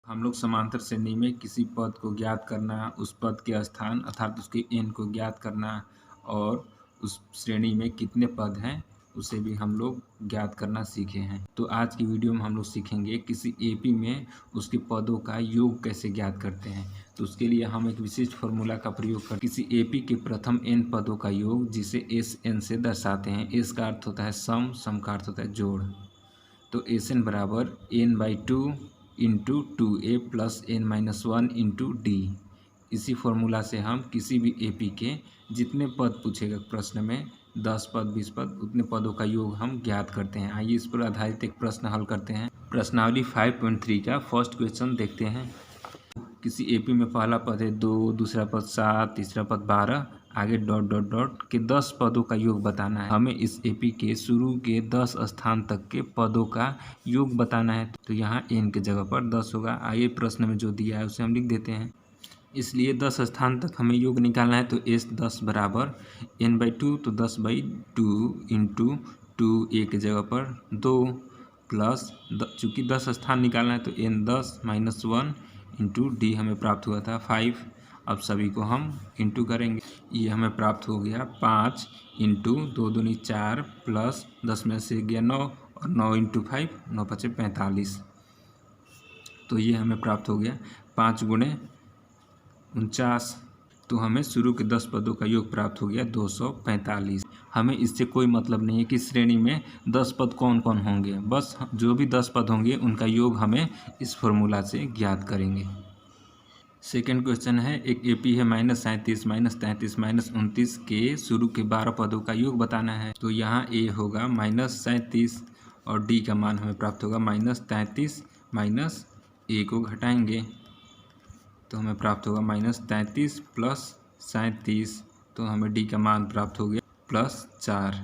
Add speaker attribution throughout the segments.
Speaker 1: हम लोग समांतर श्रेणी में किसी पद को ज्ञात करना, उस पद के स्थान अर्थात उसके n को ज्ञात करना और उस श्रेणी में कितने पद हैं उसे भी हम लोग ज्ञात करना सीखे हैं। तो आज की वीडियो में हम लोग सीखेंगे किसी एपी में उसके पदों का योग कैसे ज्ञात करते हैं। तो उसके लिए हम एक विशिष्ट फॉर्मूला का प्रयोग कर किसी एपी के प्रथम n पदों का योग जिसे Sn से दर्शाते हैं। S का अर्थ होता है सम, सम का अर्थ होता है जोड़। तो Sn बराबर n/2 into 2a plus n-1 into D. इसी फॉर्मूला से हम किसी भी एपी के जितने पद पूछेगा प्रश्न में 10 पद 20 पद उतने पदों का योग हम ज्ञात करते हैं। आइए इस पर आधारित एक प्रश्न हल करते हैं। प्रश्नावली 5.3 का फर्स्ट क्वेश्चन देखते हैं। किसी एपी में पहला पद है 2, दूसरा पद 7, तीसरा पद 12, आगे डॉट डॉट डॉट के 10 पदों का योग बताना है। हमें इस एपी के शुरू के 10 स्थान तक के पदों का योग बताना है। तो यहाँ n के जगह पर 10 होगा। आइए प्रश्न में जो दिया है उसे हम लिख देते हैं। इसलिए 10 स्थान तक हमें योग निकालना है। तो S 10 बराबर n/2 तो 10/2 इंटू 2a के जगह पर 2 प्लस चूँकि 10 स्थान निकालना है तो n 10-1 इंटू डी हमें प्राप्त हुआ था 5। अब सभी को हम इंटू करेंगे। ये हमें प्राप्त हो गया 5 इंटू 2 दूनी 4 प्लस 10 में से गया 9 और 9 इंटू 5 9 5 45। तो ये हमें प्राप्त हो गया 5 गुणे 49। तो हमें शुरू के 10 पदों का योग प्राप्त हो गया 245। हमें इससे कोई मतलब नहीं है कि श्रेणी में 10 पद कौन कौन होंगे, बस जो भी 10 पद होंगे उनका योग हमें इस फॉर्मूला से ज्ञात करेंगे। सेकेंड क्वेश्चन है एक एपी है -37, -33, -29 के शुरू के 12 पदों का योग बताना है। तो यहाँ ए होगा -37 और डी का मान हमें प्राप्त होगा -33 माइनस ए को घटाएंगे तो हमें प्राप्त होगा -33 प्लस 37। तो हमें डी का मान प्राप्त हो गया +4।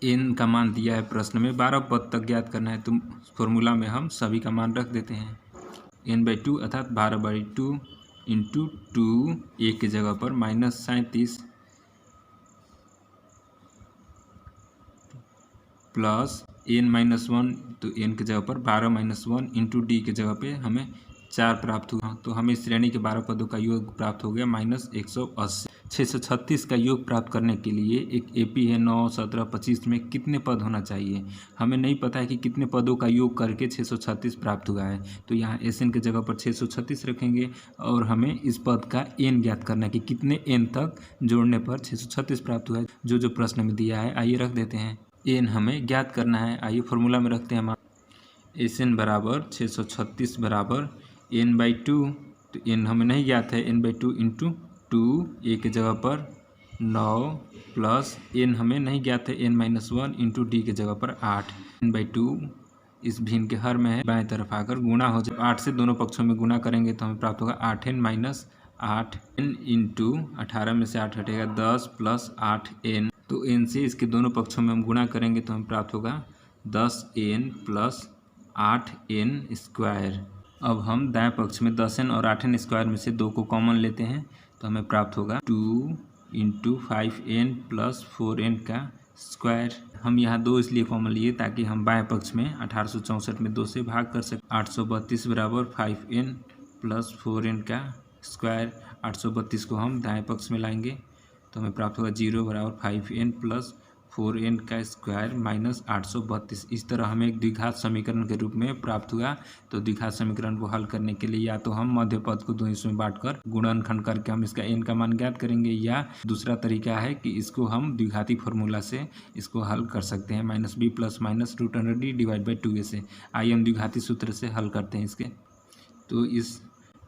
Speaker 1: एन का मान दिया है प्रश्न में 12 पद तक ज्ञात करना है। तो फॉर्मूला में हम सभी का मान रख देते हैं। n/2 अर्थात 12/2 इंटू 2 ए के जगह पर -37 प्लस n-1 तो n के जगह पर 12-1 इंटू डी के जगह पे हमें 4 प्राप्त हुआ। तो हमें श्रेणी के 12 पदों का योग प्राप्त हो गया -180। 636 का योग प्राप्त करने के लिए एक एपी है 9, 17, 25 में कितने पद होना चाहिए। हमें नहीं पता है कि कितने पदों का योग करके 636 प्राप्त हुआ है। तो यहाँ Sn के जगह पर 636 रखेंगे और हमें इस पद का n ज्ञात करना है कि कितने n तक जोड़ने पर 636 प्राप्त हुआ है, जो प्रश्न में दिया है। आइए रख देते हैं। n हमें ज्ञात करना है। आइए फॉर्मूला में रखते हैं। Sn बराबर 636 बराबर n/2 तो n हमें नहीं ज्ञात है, n/2 इंटू 2 ए के जगह पर 9 प्लस n हमें नहीं ज्ञात है n-1 इंटू डी के जगह पर 8। n/2 इस भिन्न के हर में है, बाएं तरफ आकर गुणा हो जाए। 8 से दोनों पक्षों में गुणा करेंगे तो हमें प्राप्त होगा 8n-8 n इंटू 18 में से 8 हटेगा 10 प्लस 8n। तो n से इसके दोनों पक्षों में हम गुणा करेंगे तो हमें प्राप्त होगा 10n प्लस 8n स्क्वायर। अब हम दाएं पक्ष में 10n और 8n स्क्वायर में से 2 को कॉमन लेते हैं तो हमें प्राप्त होगा 2 इंटू 5n प्लस 4n का स्क्वायर। हम यहाँ 2 इसलिए कॉमन लिए ताकि हम बाएं पक्ष में 1864 में 2 से भाग कर सकें। 832 बराबर 5n प्लस 4n का स्क्वायर। 832 को हम दाएं पक्ष में लाएंगे तो हमें प्राप्त होगा 0 बराबर 5n प्लस 4n का स्क्वायर माइनस 832। इस तरह हमें एक द्विघात समीकरण के रूप में प्राप्त हुआ। तो द्विघात समीकरण को हल करने के लिए या तो हम मध्य पद को 2 हिस्सों में बांटकर गुणनखंड करके हम इसका n का मान ज्ञात करेंगे, या दूसरा तरीका है कि इसको हम द्विघाती फार्मूला से इसको हल कर सकते हैं -b plus minus √d divide by 2a से। आइए हम द्विघाती सूत्र से हल करते हैं इसके। तो इस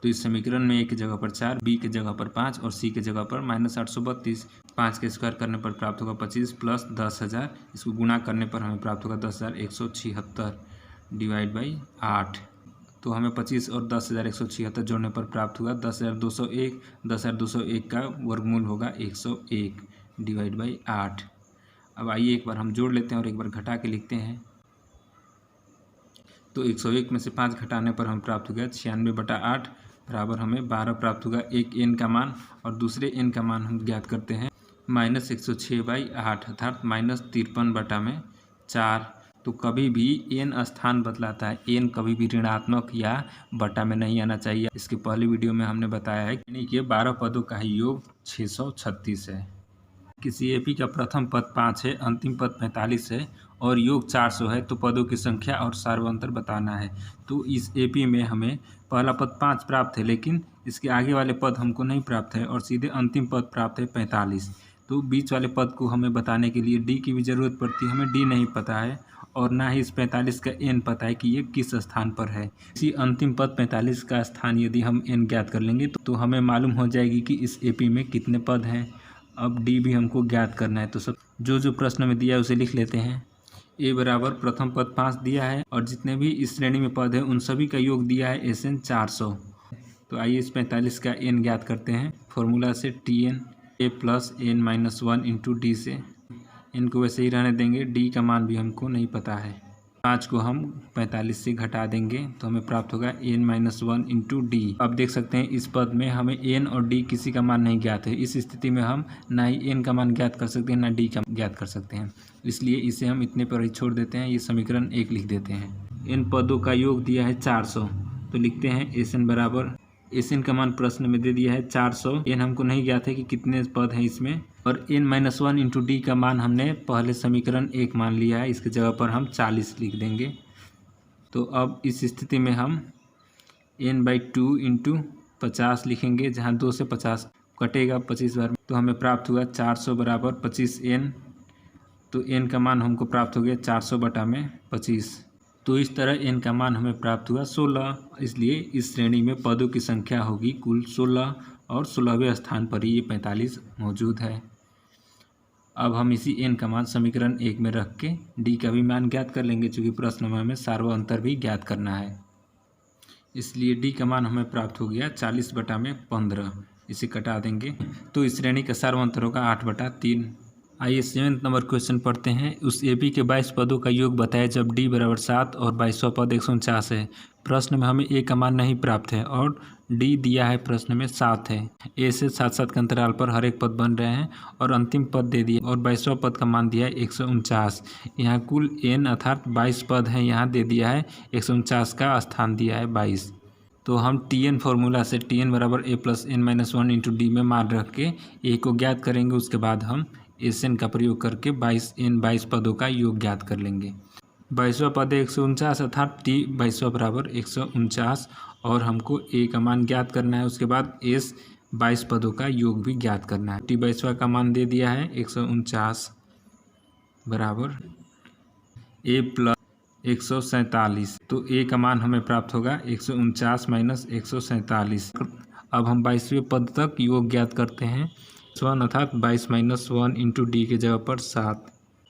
Speaker 1: समीकरण में a की जगह पर 4, b की जगह पर 5 और c की जगह पर -832। 5 के स्क्वायर करने पर प्राप्त होगा 25 प्लस 10,000। इसको गुणा करने पर हमें प्राप्त होगा 10,176 डिवाइड बाई 8। तो हमें 25 और 10,176 जोड़ने पर प्राप्त हुआ 10,201। 10,201 का वर्गमूल होगा 101 डिवाइड बाई 8। अब आइए एक बार हम जोड़ लेते हैं और एक बार घटा के लिखते हैं। तो 101 में से 5 घटाने पर हमें प्राप्त हो गया 96/8 बराबर हमें 12 प्राप्त होगा। एक n का मान और दूसरे n का मान हम ज्ञात करते हैं -106/8 अर्थात -53/4। तो कभी भी n स्थान बदलाता है, n कभी भी ऋणात्मक या बटा में नहीं आना चाहिए। इसके पहले वीडियो में हमने बताया है कि 12 पदों का ही योग 636 है। किसी एपी का प्रथम पद 5 है, अंतिम पद 45 है और योग 400 है, तो पदों की संख्या और सार्वंतर बताना है। तो इस एपी में हमें पहला पद 5 प्राप्त है, लेकिन इसके आगे वाले पद हमको नहीं प्राप्त है और सीधे अंतिम पद प्राप्त है 45। तो बीच वाले पद को हमें बताने के लिए डी की भी ज़रूरत पड़ती है। हमें डी नहीं पता है और ना ही इस 45 का एन पता है कि ये किस स्थान पर है। इसी अंतिम पद 45 का स्थान यदि हम एन ज्ञात कर लेंगे तो हमें मालूम हो जाएगी कि इस एपी में कितने पद हैं। अब डी भी हमको ज्ञात करना है, तो सब जो प्रश्न में दिया है उसे लिख लेते हैं। ए बराबर प्रथम पद 5 दिया है और जितने भी इस श्रेणी में पद हैं उन सभी का योग दिया है एसएन 400। तो आइए इस 45 का एन ज्ञात करते हैं फॉर्मूला से, t n a plus n minus 1 into d से। एन को वैसे ही रहने देंगे, डी का मान भी हमको नहीं पता है। 5 को हम 45 से घटा देंगे तो हमें प्राप्त होगा n माइनस 1 इंटू डी। अब देख सकते हैं इस पद में हमें n और d किसी का मान नहीं ज्ञात है। इस स्थिति में हम ना ही n का मान ज्ञात कर सकते हैं ना d का ज्ञात कर सकते हैं, इसलिए इसे हम इतने पर ही छोड़ देते हैं। ये समीकरण 1 लिख देते हैं। इन पदों का योग दिया है 400, तो लिखते हैं एसएन बराबर, एसएन का मान प्रश्न में दे दिया है 400। एन हमको नहीं ज्ञात है कि कितने पद हैं इसमें, और n माइनस 1 इंटू डी का मान हमने पहले समीकरण 1 मान लिया है। इसके जगह पर हम 40 लिख देंगे। तो अब इस स्थिति में हम n/2 इंटू 50 लिखेंगे, जहाँ 2 से 50 कटेगा 25 बार, तो हमें प्राप्त हुआ 400 बराबर 25n। तो n का मान हमको प्राप्त हो गया 400/25। तो इस तरह n का मान हमें प्राप्त हुआ 16। इसलिए इस श्रेणी में पदों की संख्या होगी कुल 16 और 16वें स्थान पर ही ये 45 मौजूद है। अब हम इसी n का मान समीकरण 1 में रख के d का भी मान ज्ञात कर लेंगे, चूँकि प्रश्न में हमें सार्वअंतर भी ज्ञात करना है। इसलिए d का मान हमें प्राप्त हो गया 40/15। इसे कटा देंगे तो इस श्रेणी का सार्वअंतर होगा 8/3। आइए 7 नंबर क्वेश्चन पढ़ते हैं। उस एपी के 22 पदों का योग बताएं जब डी बराबर 7 और 22वां पद 149 है। प्रश्न में हमें ए का मान नहीं प्राप्त है और डी दिया है प्रश्न में 7 है। ए से 7-7 के अंतराल पर हर एक पद बन रहे हैं और अंतिम पद दे दिया और 22वां पद का मान दिया है 149। यहाँ कुल n अर्थात 22 पद हैं, यहाँ दे दिया है 149 का स्थान दिया है 22। तो हम टी फॉर्मूला से टी बराबर A plus n minus 1 into D में मान रख के ए को ज्ञात करेंगे। उसके बाद हम एसएन का प्रयोग करके 22 पदों का योग ज्ञात कर लेंगे। 22वां पद 149 अर्थात टी 22वां बराबर 149 और हमको ए का मान ज्ञात करना है। उसके बाद एस 22 पदों का योग भी ज्ञात करना है। टी 22वां का मान दे दिया है 149 बराबर ए प्लस 147। तो ए का मान हमें प्राप्त होगा 149 माइनस 147। अब हम 22वें पद तक योग ज्ञात करते हैं। 1 अर्थात 22 माइनस 1 इंटू डी के जगह पर 7।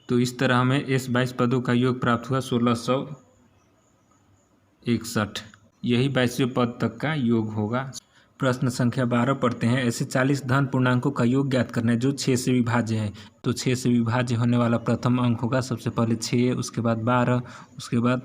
Speaker 1: तो इस तरह हमें इस 22 पदों का योग प्राप्त हुआ 1661। यही 22वें पद तक का योग होगा। प्रश्न संख्या 12 पढ़ते हैं। ऐसे 40 धन पूर्णांकों का योग ज्ञात करना है जो 6 से विभाज्य है। तो 6 से विभाज्य होने वाला प्रथम अंक होगा सबसे पहले 6, उसके बाद 12, उसके बाद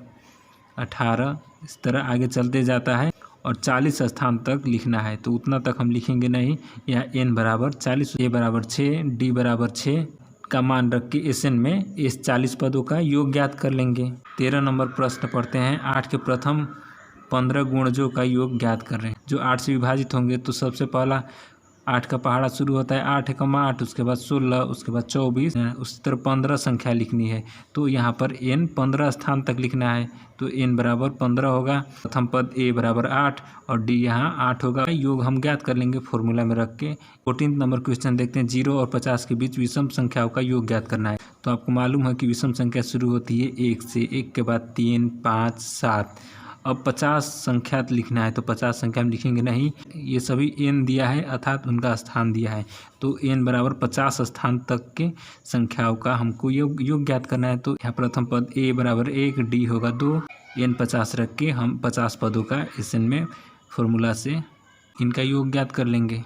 Speaker 1: 18, इस तरह आगे चलते जाता है और 40 स्थान तक लिखना है। तो उतना तक हम लिखेंगे नहीं। यहाँ n बराबर 40, ए बराबर 6, डी बराबर 6 का मान रख के एस एन में इस 40 पदों का योग ज्ञात कर लेंगे। 13 नंबर प्रश्न पढ़ते हैं। 8 के प्रथम 15 गुणजों का योग ज्ञात कर रहे हैं जो 8 से विभाजित होंगे। तो सबसे पहला 8 का पहाड़ा शुरू होता है 8,8, उसके बाद 16, उसके बाद 24, उसी तरह 15 संख्या लिखनी है। तो यहाँ पर n 15 स्थान तक लिखना है। तो n बराबर 15 होगा। प्रथम पद a बराबर 8 और d यहाँ 8 होगा। योग हम ज्ञात कर लेंगे फॉर्मूला में रख के। 14 नंबर क्वेश्चन देखते हैं। 0 और 50 के बीच विषम संख्याओं का योग ज्ञात करना है। तो आपको मालूम है कि विषम संख्या शुरू होती है 1 से, 1 के बाद 3, 5, 7। अब 50 संख्या लिखना है तो 50 संख्या में लिखेंगे नहीं, ये सभी n दिया है अर्थात उनका स्थान दिया है। तो n बराबर 50 स्थान तक के संख्याओं का हमको योग ज्ञात करना है। तो यहाँ प्रथम पद a बराबर 1, d होगा 2, n 50 रख के हम 50 पदों का एस एन में फॉर्मूला से इनका योग ज्ञात कर लेंगे।